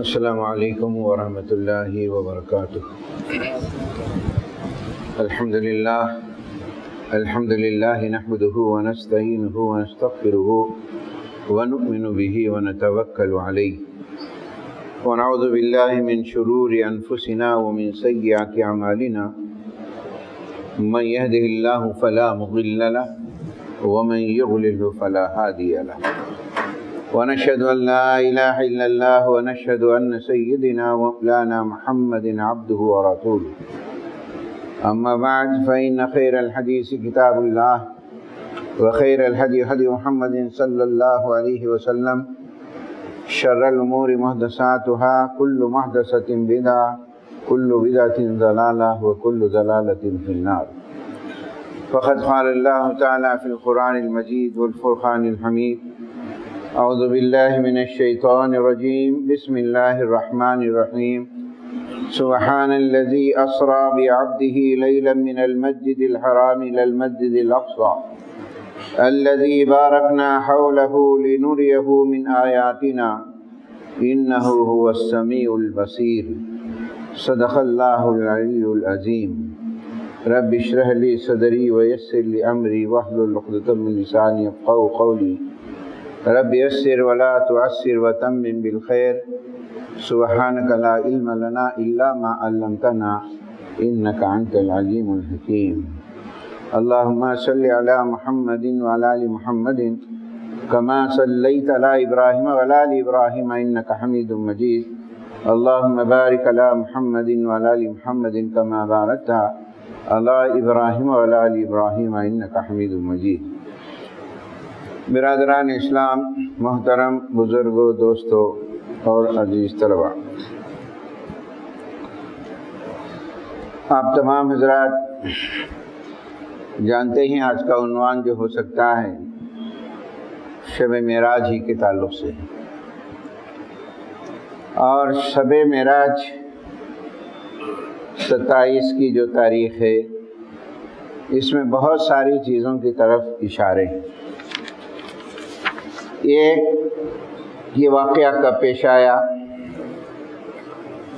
السلام علیکم ورحمۃ اللہ وبرکاتہ۔ الحمد للہ نحمده ونستعینه ونستغفره ونؤمن به ونتوکل علیہ ونعوذ باللہ من شرور انفسنا ومن سیئات اعمالنا من يهده اللہ فلا مضل له ومن يضلل فلا هادی له ونشهد أن لا إله إلا الله ونشهد أن سيدنا ومولانا محمد عبده ورسوله أما بعد فإن خير الحديث كتاب الله وخير الهدي هدي محمد صلى الله عليه وسلم شر الأمور محدثاتها كل محدثة بدعة كل بدعة ضلالة وكل ضلالة في النار فقد قال الله تعالى في القرآن المجيد والفرقان الحميد اعوذ باللہ من الشیطان الرجیم بسم اللہ الرحمن الرحیم سبحان الذی اسری بعبدہ لیلا من المسجد الحرام الى المسجد الاقصى الذی بارکنا حولہ لنریہ من آیاتنا انہ هو السمیع البصیر صدق اللہ العلی العظیم رب اشرح لی صدری ویسر لی امری واحلل عقدۃ من لسانی یفقہوا قولی رب یسر ولا تعسر وتمم بالخیر سبحانک لا علم لنا الا ما علمتنا انک انت العلیم الحکیم اللہم صلی علی محمد وعلی آل محمد کما صلیت علی ابراہیم وعلی آل ابراہیم انک حمید مجید اللہم بارک علی محمد وعلی آل محمد کما بارکت علی ابراہیم وعلی آل ابراہیم انک حمید مجید۔ برادران اسلام، محترم بزرگوں، دوستوں اور عزیز طلباء، آپ تمام حضرات جانتے ہیں آج کا عنوان جو ہو سکتا ہے شب معراج ہی کے تعلق سے، اور شب معراج 27 کی جو تاریخ ہے اس میں بہت ساری چیزوں کی طرف اشارے ہیں۔ ایک، یہ واقعہ کب پیش آیا،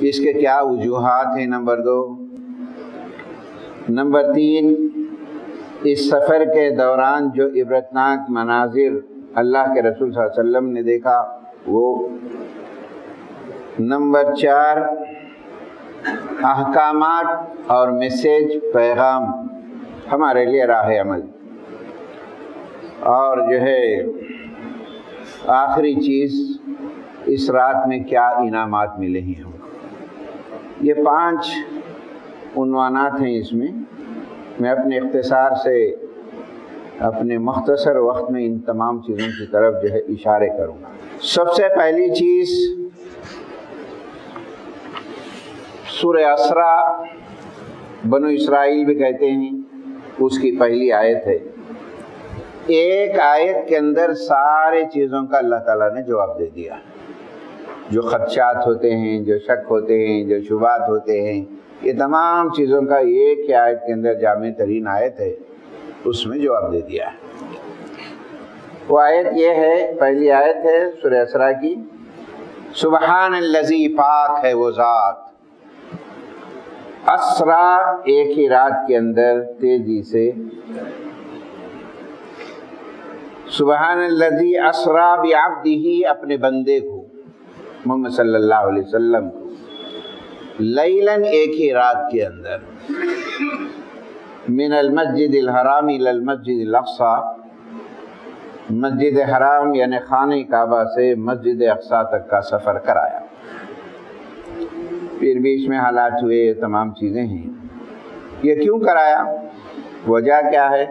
اس کے کیا وجوہات ہیں، نمبر 2۔ نمبر 3، اس سفر کے دوران جو عبرتناک مناظر اللہ کے رسول صلی اللہ علیہ وسلم نے دیکھا وہ۔ نمبر 4، احکامات اور میسیج، پیغام ہمارے لیے راہ عمل، اور جو ہے آخری چیز، اس رات میں کیا انعامات ملے ہیں ہم۔ یہ 5 عنوانات ہیں اس میں اپنے اختصار سے اپنے مختصر وقت میں ان تمام چیزوں کی طرف جو ہے اشارے کروں گا۔ سب سے پہلی چیز سورہ اسراء، بنو اسرائیل بھی کہتے ہیں، اس کی پہلی آیت ہے۔ ایک آیت کے اندر سارے چیزوں کا اللہ تعالیٰ نے جواب دے دیا، جو خدشات ہوتے ہیں، جو شک ہوتے ہیں، جو شبہات ہوتے ہیں، یہ تمام چیزوں کا ایک ہی آیت کے اندر جامع ترین آیت ہے، اس میں جواب دے دیا ہے۔ وہ آیت یہ ہے، پہلی آیت ہے سورہ اسراء کی، سبحان الذی، پاک ہے وہ ذات، اسراء، ایک ہی رات کے اندر تیزی سے، سبحان الذی اسریٰ بعبدہ، اپنے بندے کو محمد صلی اللہ علیہ وسلم کو، لیلاً، ایک ہی رات کے اندر، من المسجد الحرام الی المسجد الاقصیٰ، مسجد حرام یعنی خانہ کعبہ سے مسجد اقصیٰ تک کا سفر کرایا۔ پھر بھی اس میں حالات ہوئے، تمام چیزیں ہیں۔ یہ کیوں کرایا، وجہ کیا ہے؟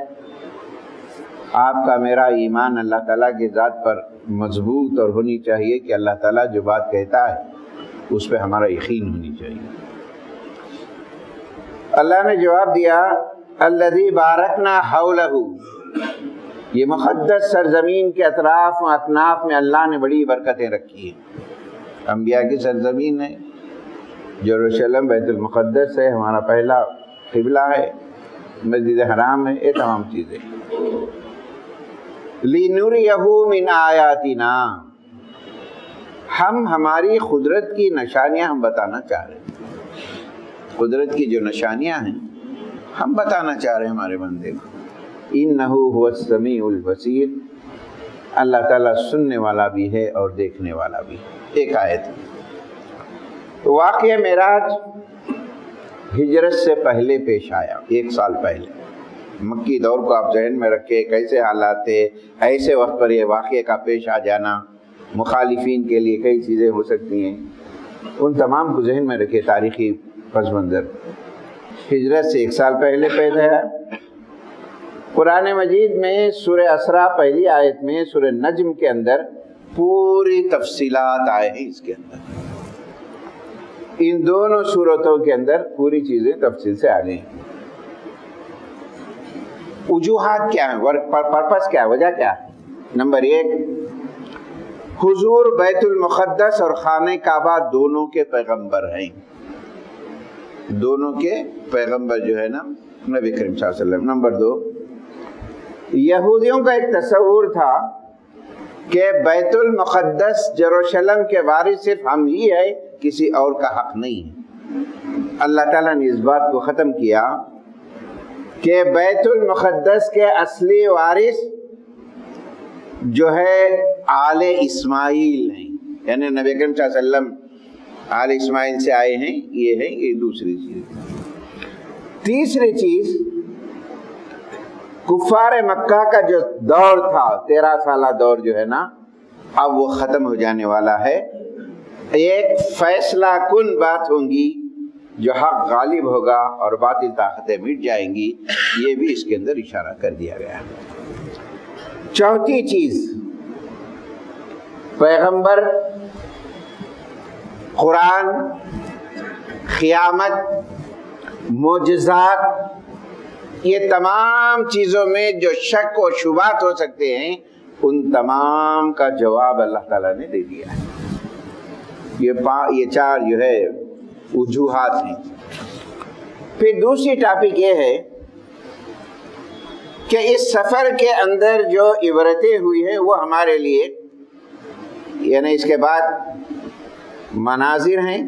آپ کا میرا ایمان اللہ تعالیٰ کی ذات پر مضبوط اور ہونی چاہیے کہ اللہ تعالیٰ جو بات کہتا ہے اس پہ ہمارا یقین ہونی چاہیے۔ اللہ نے جواب دیا، الذی بارکنا حولہ، یہ مقدس سرزمین کے اطراف و اکناف میں اللہ نے بڑی برکتیں رکھی ہیں۔ انبیاء کی سرزمین ہے، یروشلم بیت المقدس ہے، ہمارا پہلا قبلہ ہے، مسجد حرام ہے، یہ تمام چیزیں۔ لِنُرِيَهُ مِنْ آیاتنا، ہم ہماری قدرت کی نشانیاں ہم بتانا چاہ رہے ہیں، قدرت کی جو نشانیاں ہیں ہم بتانا چاہ رہے ہیں ہمارے بندے کو۔ انہ هو السمیع البصیر، اللہ تعالیٰ سننے والا بھی ہے اور دیکھنے والا بھی۔ ایک آیت واقعہ معراج ہجرت سے پہلے پیش آیا، 1 سال پہلے۔ مکی دور کو آپ ذہن میں رکھے، کیسے حالات تھے، ایسے وقت پر یہ واقعے کا پیش آ جانا مخالفین کے لیے کئی چیزیں ہو سکتی ہیں، ان تمام کو ذہن میں رکھے۔ تاریخی پس منظر ہجرت سے 1 سال پہلے پیدا ہے۔ قرآن مجید میں سورہ اسراء پہلی آیت میں سورہ نجم کے اندر پوری تفصیلات آئے ہیں، اس کے اندر ان دونوں صورتوں کے اندر پوری چیزیں تفصیل سے آ گئی ہیں۔ وجوہات کیا ہیں، پرپس کیا ہے، وجہ کیا ہے؟ نمبر 1، حضور بیت المقدس اور خانہ کعبہ دونوں کے پیغمبر ہیں، دونوں کے پیغمبر جو ہے نا نبی کریم صلی اللہ علیہ وسلم۔ نمبر 2، یہودیوں کا ایک تصور تھا کہ بیت المقدس یروشلم کے وارث صرف ہم ہی ہے، کسی اور کا حق نہیں ہے۔ اللہ تعالیٰ نے اس بات کو ختم کیا کہ بیت المقدس کے اصلی وارث جو ہے آل اسماعیل ہیں، یعنی نبی کریم صلی اللہ علیہ وسلم آل اسماعیل سے آئے ہیں، یہ ہے یہ دوسری چیز۔ تیسری چیز، کفار مکہ کا جو دور تھا 13 سالہ دور جو ہے نا، اب وہ ختم ہو جانے والا ہے۔ ایک فیصلہ کن بات ہوں گی جو حق غالب ہوگا اور باطل طاقتیں مٹ جائیں گی، یہ بھی اس کے اندر اشارہ کر دیا گیا۔ چوتھی چیز، پیغمبر، قرآن، قیامت، معجزات، یہ تمام چیزوں میں جو شک و شبہات ہو سکتے ہیں ان تمام کا جواب اللہ تعالیٰ نے دے دیا ہے۔ یہ 4 جو ہے وجوہات ہیں۔ پھر دوسری ٹاپک یہ ہے کہ اس سفر کے اندر جو عبرتیں ہوئی ہیں وہ ہمارے لیے، یعنی اس کے بعد مناظر ہیں،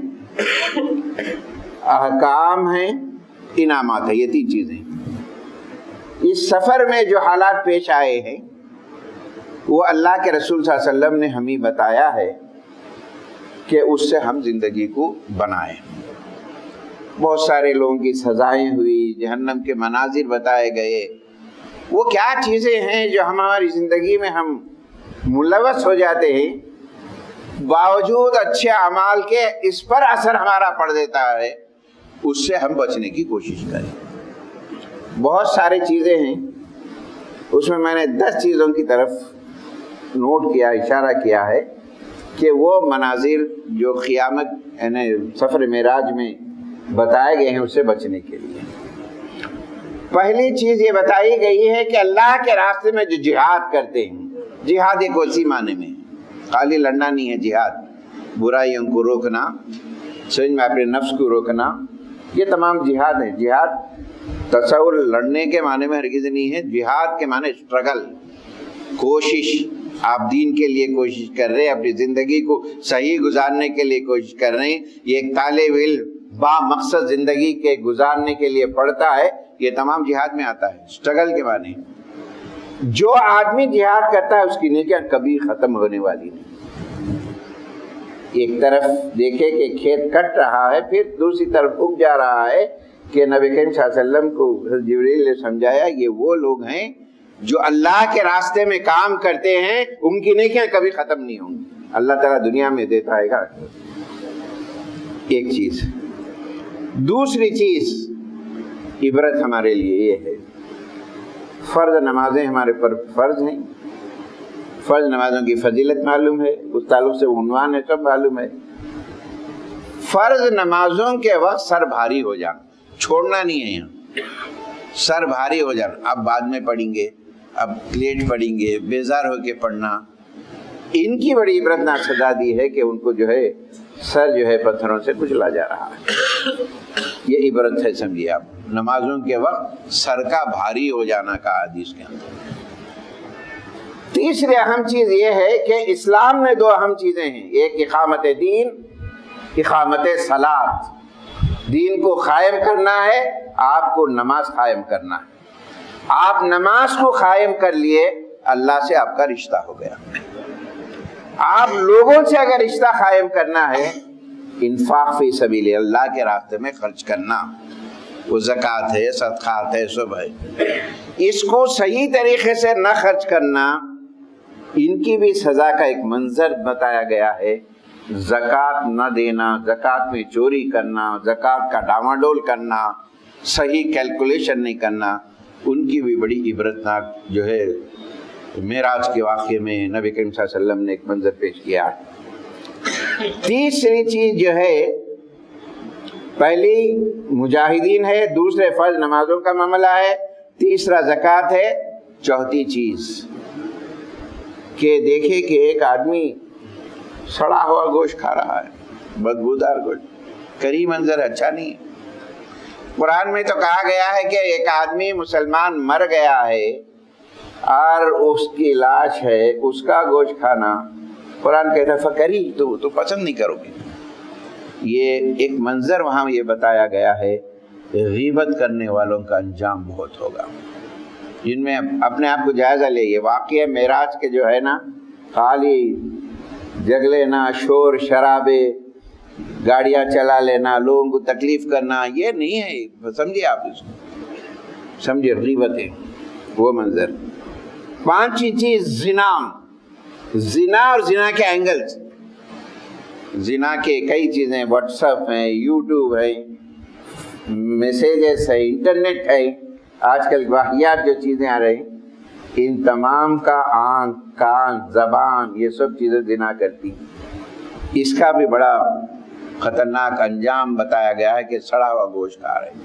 احکام ہیں، انعامات ہیں، یہ 3 چیزیں۔ اس سفر میں جو حالات پیش آئے ہیں وہ اللہ کے رسول صلی اللہ علیہ وسلم نے ہمیں بتایا ہے کہ اس سے ہم زندگی کو بنائیں۔ بہت سارے لوگوں کی سزائیں ہوئی، جہنم کے مناظر بتائے گئے۔ وہ کیا چیزیں ہیں جو ہماری زندگی میں ہم ملوث ہو جاتے ہیں، باوجود اچھے اعمال کے اس پر اثر ہمارا پڑ دیتا ہے، اس سے ہم بچنے کی کوشش کریں۔ بہت ساری چیزیں ہیں، اس میں نے 10 چیزوں کی طرف نوٹ کیا، اشارہ کیا ہے کہ وہ مناظر جو قیامت یعنی سفر معراج میں بتائے گئے ہیں اس سے بچنے کے لیے۔ پہلی چیز یہ بتائی گئی ہے کہ اللہ کے راستے میں جو جہاد کرتے ہیں، جہاد ایک وسیع معنی میں، خالی لڑنا نہیں ہے جہاد، برائیوں کو روکنا، سمجھ میں اپنے نفس کو روکنا، یہ تمام جہاد ہیں۔ جہاد تصور لڑنے کے معنی میں ہرگز نہیں ہے، جہاد کے معنی اسٹرگل، کوشش۔ آپ دین کے لیے کوشش کر رہے ہیں، اپنی زندگی کو صحیح گزارنے کے لیے کوشش کر رہے ہیں۔ یہ ایک طالب علم با مقصد زندگی کے گزارنے کے لیے پڑھتا ہے، یہ تمام جہاد میں آتا ہے، اسٹرگل کے معنی۔ جو آدمی جہاد کرتا ہے اس کی نیکیاں کبھی ختم ہونے والی نہیں۔ ایک طرف دیکھے کہ کھیت کٹ رہا ہے، پھر دوسری طرف اگ جا رہا ہے کہ نبی کریم صلی اللہ علیہ وسلم کو جبریل نے سمجھایا یہ وہ لوگ ہیں جو اللہ کے راستے میں کام کرتے ہیں، ان کی نیکیاں کبھی ختم نہیں ہوں گی، اللہ تعالیٰ دنیا میں دیتا ہے گا۔ ایک چیز۔ دوسری چیز عبرت ہمارے لیے یہ ہے، فرض نمازیں ہمارے پر فرض ہیں، فرض نمازوں کی فضیلت معلوم ہے، اس تعلق سے عنوان ہے، سب معلوم ہے۔ فرض نمازوں کے وقت سر بھاری ہو جانا، چھوڑنا نہیں ہے، یہاں سر بھاری ہو جانا، اب بعد میں پڑھیں گے، اب لیٹ پڑھیں گے، بیزار ہو کے پڑھنا۔ ان کی بڑی عبرتناک سزا دی ہے کہ ان کو جو ہے سر جو ہے پتھروں سے کچلا جا رہا ہے۔ یہ عبرت ہے، سمجھیے آپ، نمازوں کے وقت سر کا بھاری ہو جانا کا حدیث کے اندر۔ تیسری اہم چیز یہ ہے کہ اسلام میں دو اہم چیزیں ہیں، ایک اقامت دین، اقامت صلاۃ، دین کو قائم کرنا ہے، آپ کو نماز قائم کرنا ہے۔ آپ نماز کو قائم کر لیے، اللہ سے آپ کا رشتہ ہو گیا۔ آپ لوگوں سے اگر رشتہ قائم کرنا ہے، انفاق فی سبیل اللہ کے راستے میں خرچ کرنا، وہ زکوٰۃ ہے، صدقات ہے، سب ہے، اس کو صحیح طریقے سے نہ خرچ کرنا، ان کی بھی سزا کا ایک منظر بتایا گیا ہے۔ زکوٰۃ نہ دینا، زکوٰۃ میں چوری کرنا، زکوٰۃ کا ڈاواڈول کرنا، صحیح کیلکولیشن نہیں کرنا، ان کی بھی بڑی عبرتناک جو ہے معراج کے واقعے میں نبی کریم صلی اللہ علیہ وسلم نے ایک منظر پیش کیا ہے۔ تیسری چیز جو ہے، پہلی مجاہدین ہے، دوسرے فرض نمازوں کا معاملہ ہے، تیسرا زکوٰۃ ہے، چوتھی چیز کہ دیکھے کہ ایک آدمی سڑا ہوا گوشت کھا رہا ہے، بدبودار گوشت، کری منظر اچھا نہیں ہے۔ قرآن میں تو کہا گیا ہے کہ ایک آدمی مسلمان مر گیا ہے اور اس کی لاش ہے، اس کا گوشت کھانا، قرآن کہتا ہے فکری، تو پسند نہیں کرو گے۔ یہ ایک منظر وہاں یہ بتایا گیا ہے، غیبت کرنے والوں کا انجام بہت ہوگا، جن میں اپنے آپ کو جائزہ لے۔ یہ واقعہ معراج کے جو ہے نا، خالی جگ لینا، شور شرابے، گاڑیاں چلا لینا، لوگوں کو تکلیف کرنا، یہ نہیں ہے، سمجھے آپ اس کو، سمجھے غیبت ہے وہ منظر۔ پانچویں چیز زنا اور زنا کے اینگلز، زنا کے کئی چیزیں، واٹس ایپ ہیں، یوٹیوب ہے، میسیجز ہے، انٹرنیٹ ہے، آج کل واقعات جو چیزیں آ رہی، ان تمام کا آنکھ، کان، زبان، یہ سب چیزیں زنا کرتی، اس کا بھی بڑا خطرناک انجام بتایا گیا ہے کہ سڑا ہوا گوشت کھا رہے ہیں۔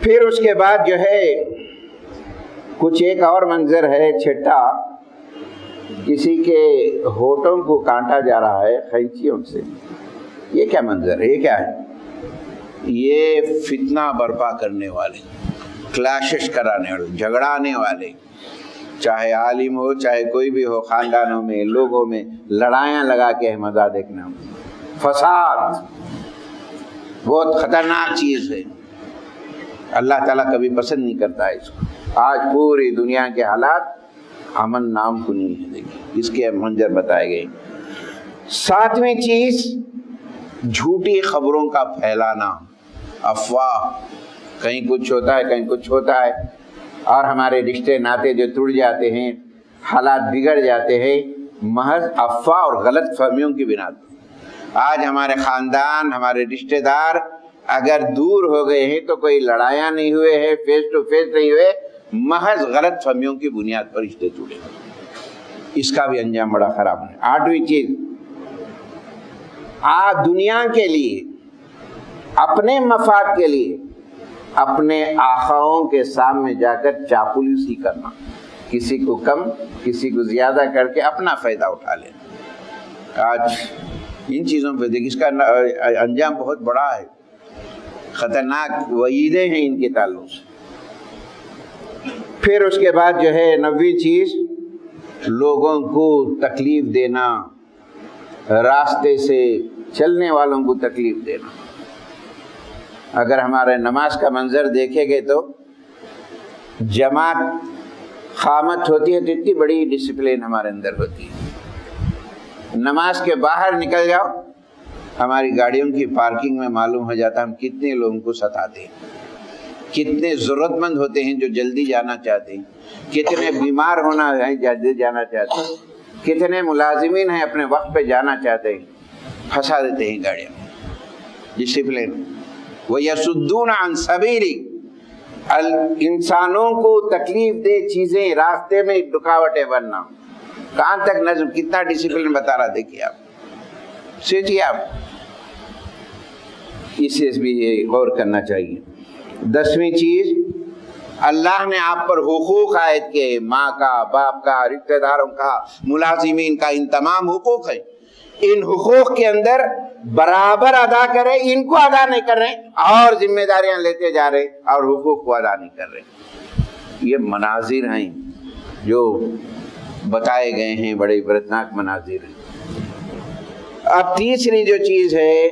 پھر اس کے بعد جو ہے کچھ ایک اور منظر ہے چھٹا، کسی کے ہونٹوں کو کاٹا جا رہا ہے قینچیوں سے۔ یہ کیا منظر ہے؟ یہ کیا ہے؟ یہ فتنہ برپا کرنے والے، کلاشش کرانے والے، جھگڑانے والے، چاہے عالم ہو چاہے کوئی بھی ہو، خاندانوں میں، لوگوں میں لڑائیاں لگا کے مزہ دیکھنا، فساد بہت خطرناک چیز ہے، اللہ تعالیٰ کبھی پسند نہیں کرتا ہے اس کو۔ آج پوری دنیا کے حالات امن نام کو نہیں ہے، دیکھیں اس کے منظر بتائے گئے۔ ساتویں چیز جھوٹی خبروں کا پھیلانا، افواہ، کہیں کچھ ہوتا ہے کہیں کچھ ہوتا ہے، اور ہمارے رشتے ناتے جو ٹوٹ جاتے ہیں، حالات بگڑ جاتے ہیں محض افواہ اور غلط فہمیوں کی بنا پر۔ آج ہمارے خاندان، ہمارے رشتے دار اگر دور ہو گئے ہیں تو کوئی لڑائیاں نہیں ہوئے ہیں، فیس ٹو فیس نہیں ہوئے، محض غلط فہمیوں کی بنیاد پر رشتے ٹوٹے، اس کا بھی انجام بڑا خراب ہے۔ آٹھویں چیز، دنیا کے لیے، اپنے مفاد کے لیے اپنے آقاؤں کے سامنے جا کر چاپلوسی کرنا، کسی کو کم کسی کو زیادہ کر کے اپنا فائدہ اٹھا لینا۔ آج ان چیزوں پہ دیکھ، اس کا انجام بہت بڑا ہے، خطرناک وعیدیں ہیں ان کے تعلق سے۔ پھر اس کے بعد جو ہے 9ویں چیز، لوگوں کو تکلیف دینا، راستے سے چلنے والوں کو تکلیف دینا۔ اگر ہمارے نماز کا منظر دیکھیں گے تو جماعت قامت ہوتی ہے تو اتنی بڑی ڈسپلن ہمارے اندر ہوتی ہے، نماز کے باہر نکل جاؤ، ہماری گاڑیوں کی پارکنگ میں معلوم ہو جاتا ہے ہم کتنے لوگوں کو ستاتے ہیں، کتنے ضرورت مند ہوتے ہیں جو جلدی جانا چاہتے ہیں، کتنے بیمار ہونا ہے جلدی جانا چاہتے ہیں، کتنے ملازمین ہیں اپنے وقت پہ جانا چاہتے ہیں، پھنسا دیتے ہیں گاڑیاں۔ ڈسپلن وَيَصُدُّونَ عَنْ سَبِيلِكَ، انسانوں کو تکلیف دہ چیزیں، راستے میں رکاوٹیں بننا، کہاں تک نظم، کتنا ڈسپلن بتا رہا، دیکھیے آپ، سوچیے آپ، اس سے بھی غور کرنا چاہیے۔ 10ویں چیز، اللہ نے آپ پر حقوق عائد کیے، ماں کا، باپ کا، رشتہ داروں کا، ملازمین کا، ان تمام حقوق ہیں، ان حقوق کے اندر برابر ادا کریں، ان کو ادا نہیں کر رہے اور ذمہ داریاں لیتے جا رہے اور حقوق کو ادا نہیں کر رہے۔ یہ مناظر ہیں، جو بتائے گئے ہیں بڑے عبرتناک مناظر ہیں۔ اب تیسری جو چیز ہے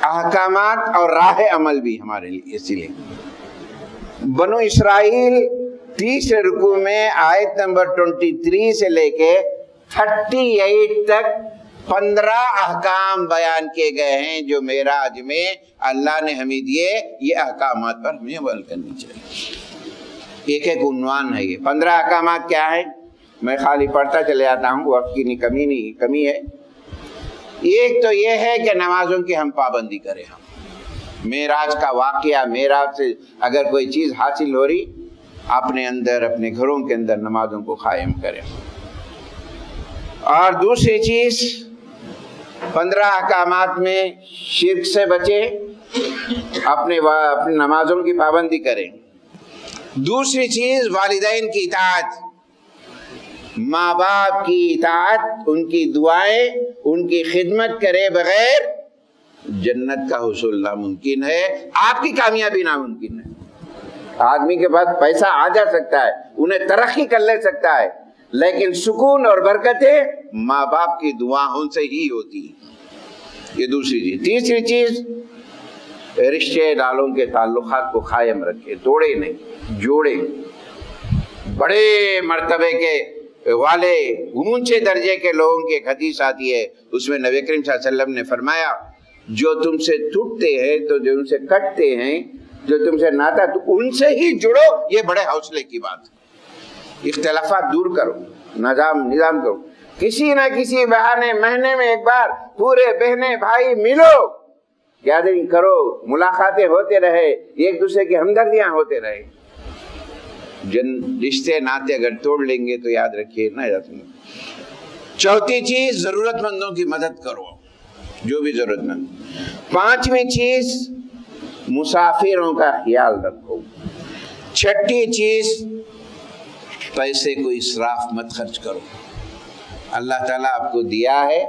احکامات اور راہ عمل بھی ہمارے لیے، اسی لیے بنو اسرائیل تیسرے رکوع میں آیت نمبر 23 سے لے کے 38 تک 15 احکام بیان کیے گئے ہیں جو معراج میں اللہ نے ہمیں دیے۔ یہ احکامات پر ہمیں عمل کرنی چاہیے۔ ایک ایک عنوان ہے یہ 15 احکامات کیا ہے، میں خالی پڑھتا چلے جاتا ہوں، وقت کی کمی ہے۔ ایک تو یہ ہے کہ نمازوں کی ہم پابندی کریں۔ ہم معراج کا واقعہ، معراج سے اگر کوئی چیز حاصل ہو رہی، اپنے اندر اپنے گھروں کے اندر نمازوں کو قائم کریں۔ اور دوسری چیز 15 احکامات میں شرک سے بچے، اپنے نمازوں کی پابندی کریں۔ دوسری چیز والدین کی اطاعت، ماں باپ کی اطاعت، ان کی دعائیں، ان کی خدمت کرے بغیر جنت کا حصول ناممکن ہے، آپ کی کامیابی ناممکن ہے۔ آدمی کے پاس پیسہ آ جا سکتا ہے، انہیں ترقی کر لے سکتا ہے، لیکن سکون اور برکتیں ماں باپ کی دعاؤں سے ہی ہوتی ہے۔ یہ دوسری چیز۔ تیسری چیز رشتے داروں کے تعلقات کو قائم رکھے، توڑے نہیں، جوڑے۔ بڑے مرتبے کے والے اونچے درجے کے لوگوں کی ایک حدیث آتی ہے، اس میں نبی کریم صلی اللہ علیہ وسلم نے فرمایا جو تم سے ٹوٹتے ہیں تو جو ان سے کٹتے ہیں، جو تم سے ناتا تو ان سے ہی جڑو۔ یہ بڑے حوصلے کی بات ہے۔ اختلافات دور کرو، نظام کرو، کسی نہ کسی بہانے مہینے میں ایک بار پورے بہنیں بھائی ملو، گیدرنگ کرو، ملاقاتیں ہوتے رہے، ایک دوسرے کی ہمدردیاں ہوتے رہے۔ رشتے ناتے اگر توڑ لیں گے تو یاد رکھیے نہ رکھیں گے۔ چوتھی چیز ضرورت مندوں کی مدد کرو، جو بھی ضرورت مند۔ پانچویں چیز مسافروں کا خیال رکھو۔ چھٹی چیز پیسے کو اسراف مت خرچ کرو۔ اللہ تعالیٰ آپ کو دیا ہے،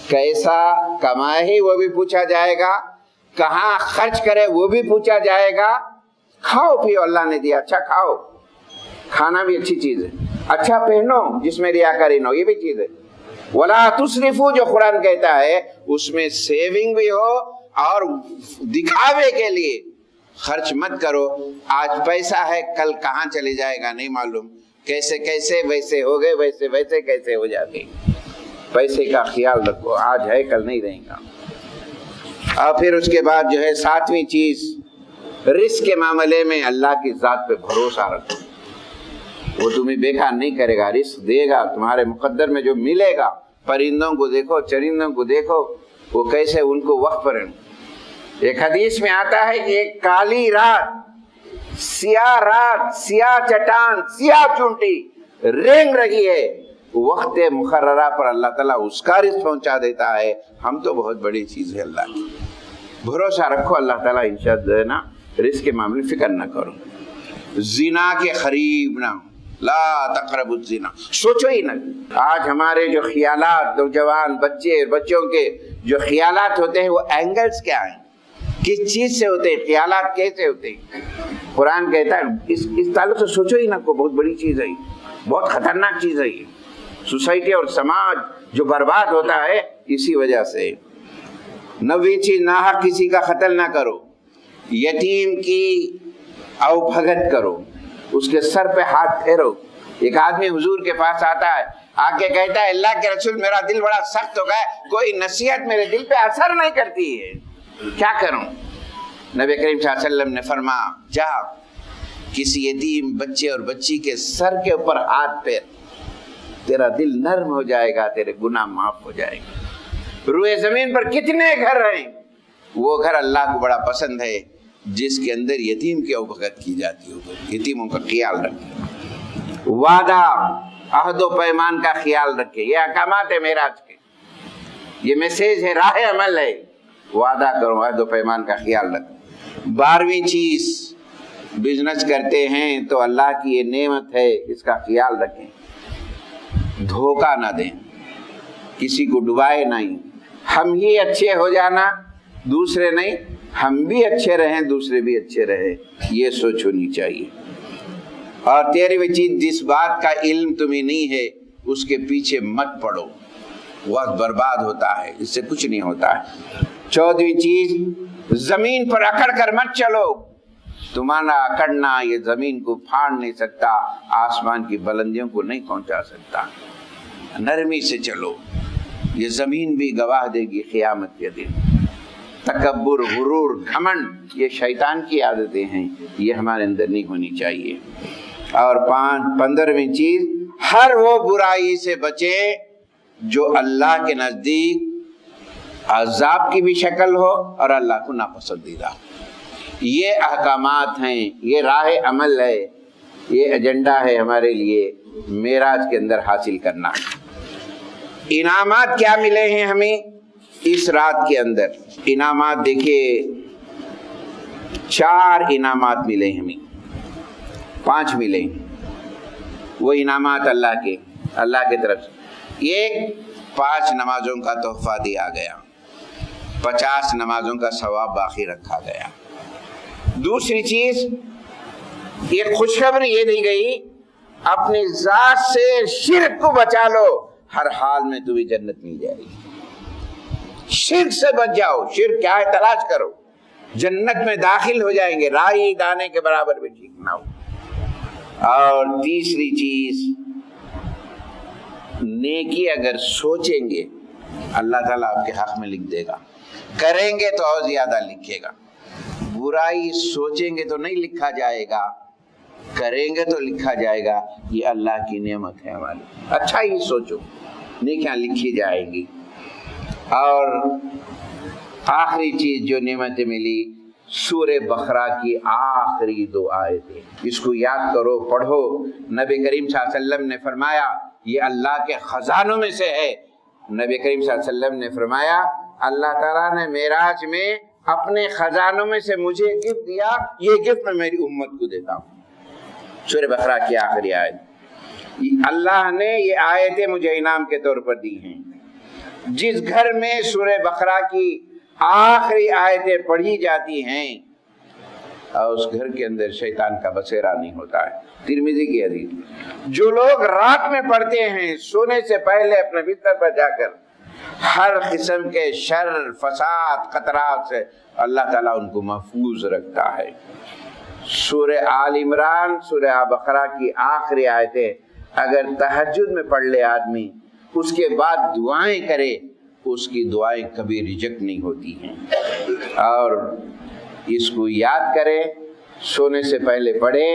کیسا کمائے ہی وہ بھی پوچھا جائے گا، کہاں خرچ کرے وہ بھی پوچھا جائے گا۔ کھاؤ پیو، اللہ نے دیا، اچھا کھاؤ، کھانا بھی اچھی چیز ہے، اچھا پہنو جس میں ریاکاری نہ ہو، یہ بھی چیز ہے۔ وَلَا تُسْرِفُوا جو قرآن کہتا ہے، اس میں سیونگ بھی ہو اور دکھاوے کے لیے خرچ مت کرو۔ آج پیسہ ہے، کل کہاں چلے جائے گا نہیں معلوم، کیسے ویسے ہو گئے، ویسے کیسے ہو جاتے۔ پیسے کا خیال رکھو، آج ہے کل نہیں رہے گا۔ اور پھر اس کے بعد جو ہے 7ویں چیز، رزق کے معاملے میں اللہ کی ذات پہ بھروسہ رکھو۔ وہ تمہیں بیکار نہیں کرے گا، رزق دے گا، تمہارے مقدر میں جو ملے گا۔ پرندوں کو دیکھو، چرندوں کو دیکھو، وہ کیسے ان کو وقت پر۔ ایک حدیث میں آتا ہے کہ ایک کالی رات، سیاہ چٹان، سیاہ چونٹی رینگ رہی ہے، وقت مقررہ پر اللہ تعالیٰ اس کا رزق پہنچا دیتا ہے۔ ہم تو بہت بڑی چیز ہے اللہ کی، بھروسہ رکھو اللہ تعالیٰ انشاءاللہ ہے نا۔ رزق کے معاملے فکر نہ کرو، زنا کے قریب نہ ہو، لا تقربوا الزنا، سوچو ہی نہ۔ آج ہمارے جو خیالات، نوجوان بچوں کے جو خیالات ہوتے ہیں، وہ اینگلز کیا ہیں، کس چیز سے ہوتے ہیں، خیالات کیسے ہوتے ہیں۔ قرآن کہتا ہے اس تعلق سے سوچو ہی نہ، کو بہت بڑی چیز ہے، بہت خطرناک چیز ہے یہ۔ سوسائٹی اور سماج جو برباد ہوتا ہے اسی وجہ سے۔ 9ویں چیز، ناحق کسی کا قتل نہ کرو، یتیم کی او بھگت کرو، اس کے سر پہ ہاتھ پھیرو۔ ایک آدمی حضور کے پاس آتا ہے، آ کے کہتا ہے اللہ کے رسول میرا دل بڑا سخت ہو گیا، کوئی نصیحت میرے دل پہ اثر نہیں کرتی ہے، کیا کروں؟ نبی کریم صلی اللہ علیہ وسلم نے فرمایا جا کسی یتیم بچے اور بچی کے سر کے اوپر ہاتھ پھیر، تیرا دل نرم ہو جائے گا، تیرے گناہ معاف ہو جائے گا۔ روئے زمین پر کتنے گھر ہیں، وہ گھر اللہ کو بڑا پسند ہے جس کے اندر یتیم کی اوبھگت کی جاتی ہو، یتیموں کا خیال رکھیں۔ وعدہ، عہد و پیمان کا خیال رکھیں۔ یہ احکامات ہے معراج کے، یہ میسیج ہے، راہ عمل ہے۔ وعدہ کرو، عہد و پیمان کا خیال رکھیں۔ 12ویں چیز، بزنس کرتے ہیں تو اللہ کی یہ نعمت ہے، اس کا خیال رکھیں، دھوکہ نہ دیں، کسی کو ڈبائے نہیں، ہم ہی اچھے ہو جانا، دوسرے نہیں، ہم بھی اچھے رہیں دوسرے بھی اچھے رہیں، یہ سوچ ہونی چاہیے۔ اور 13ویں چیز، جس بات کا علم تمہیں نہیں ہے اس کے پیچھے مت پڑو، وقت برباد ہوتا ہے، اس سے کچھ نہیں ہوتا ہے۔ 14ویں چیز، زمین پر اکڑ کر مت چلو، تمہارا اکڑنا یہ زمین کو پھاڑ نہیں سکتا، آسمان کی بلندیوں کو نہیں پہنچا سکتا۔ نرمی سے چلو، یہ زمین بھی گواہ دے گی قیامت کے دن۔ تکبر، غرور، گھمنڈ یہ شیطان کی عادتیں ہیں، یہ ہمارے اندر نہیں ہونی چاہیے۔ اور 15ویں چیز، ہر وہ برائی سے بچے جو اللہ کے نزدیک عذاب کی بھی شکل ہو اور اللہ کو ناپسندیدہ۔ یہ احکامات ہیں، یہ راہ عمل ہے، یہ ایجنڈا ہے ہمارے لیے معراج کے اندر حاصل کرنا۔ انعامات کیا ملے ہیں ہمیں اس رات کے اندر؟ انعامات دیکھیے، 4 انعامات ملے ہمیں، 5 ملے۔ وہ انعامات اللہ کے طرف سے، ایک 5 نمازوں کا تحفہ دیا گیا، 50 نمازوں کا ثواب باقی رکھا گیا۔ دوسری چیز، ایک خوشخبری یہ دی گئی، اپنی ذات سے شرک کو بچا لو، ہر حال میں تمہیں جنت مل جائے گی۔ شرک سے بچ جاؤ، شرک کیا ہے تلاش کرو، جنت میں داخل ہو جائیں گے، رائی دانے کے برابر بھی ٹھیک نہ ہو۔ اور تیسری چیز، نیکی اگر سوچیں گے اللہ تعالیٰ آپ کے حق میں لکھ دے گا، کریں گے تو اور زیادہ لکھے گا۔ برائی سوچیں گے تو نہیں لکھا جائے گا، کریں گے تو لکھا جائے گا۔ یہ اللہ کی نعمت ہے ہماری، اچھا ہی سوچو، نیکیاں لکھی جائیں گی۔ اور آخری چیز جو نعمتیں ملی، سورہ بقرہ کی آخری 2 آیتیں، اس کو یاد کرو، پڑھو۔ نبی کریم صلی اللہ علیہ وسلم نے فرمایا یہ اللہ کے خزانوں میں سے ہے۔ نبی کریم صلی اللہ علیہ وسلم نے فرمایا اللہ تعالیٰ نے معراج میں اپنے خزانوں میں سے مجھے گفٹ دیا، یہ گفٹ میں میری امت کو دیتا ہوں۔ سورہ بقرہ کی آخری آیت، اللہ نے یہ آیتیں مجھے انعام کے طور پر دی ہیں۔ جس گھر میں سورہ بقرہ کی آخری آیتیں پڑھی جاتی ہیں اور اس گھر کے اندر شیطان کا بسیرا نہیں ہوتا ہے۔ ترمذی کی حدیث، جو لوگ رات میں پڑھتے ہیں سونے سے پہلے اپنے بستر پر جا کر، ہر قسم کے شر، فساد، خطرات سے اللہ تعالیٰ ان کو محفوظ رکھتا ہے۔ سورہ آل عمران، سورہ بقرہ کی آخری آیتیں اگر تہجد میں پڑھ لے آدمی، اس کے بعد دعائیں کرے، اس کی دعائیں کبھی ریجیکٹ نہیں ہوتی ہیں۔ اور اس کو یاد کرے، سونے سے پہلے پڑھے،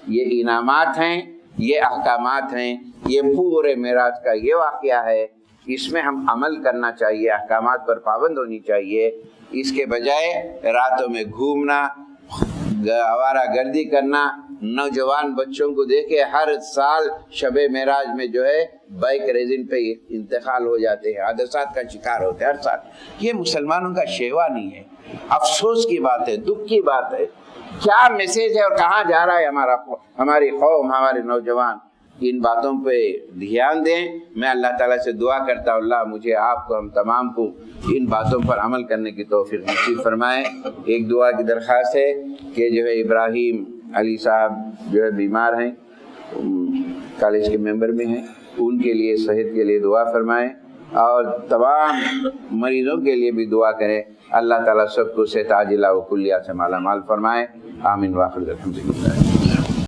یہ انعامات ہیں، یہ احکامات ہیں، یہ پورے معراج کا یہ واقعہ ہے۔ اس میں ہم عمل کرنا چاہیے، احکامات پر پابند ہونی چاہیے، اس کے بجائے راتوں میں گھومنا، آوارہ گردی کرنا۔ نوجوان بچوں کو دیکھے ہر سال شب معراج میں جو ہے بائک ریزن پہ انتقال ہو جاتے ہیں، حادثات کا شکار ہوتے ہیں ہر سال۔ یہ مسلمانوں کا شیوا نہیں ہے، افسوس کی بات ہے، دکھ کی بات ہے۔ کیا میسیج ہے اور کہاں جا رہا ہے ہماری قوم، ہمارے نوجوان؟ ان باتوں پہ دھیان دیں۔ میں اللہ تعالیٰ سے دعا کرتا ہوں اللہ مجھے، آپ کو، ہم تمام کو ان باتوں پر عمل کرنے کی توفیق نصیب فرمائے۔ ایک دعا کی درخواست ہے کہ جو ہے ابراہیم علی صاحب جو ہے بیمار ہیں، کالج کے ممبر میں ہیں، ان کے لیے صحت کے لیے دعا فرمائیں، اور تمام مریضوں کے لیے بھی دعا کریں۔ اللہ تعالیٰ سب کو صحت عاجلہ و کلیہ سے مالا مال فرمائے۔ آمین۔ واخر الحمدللہ۔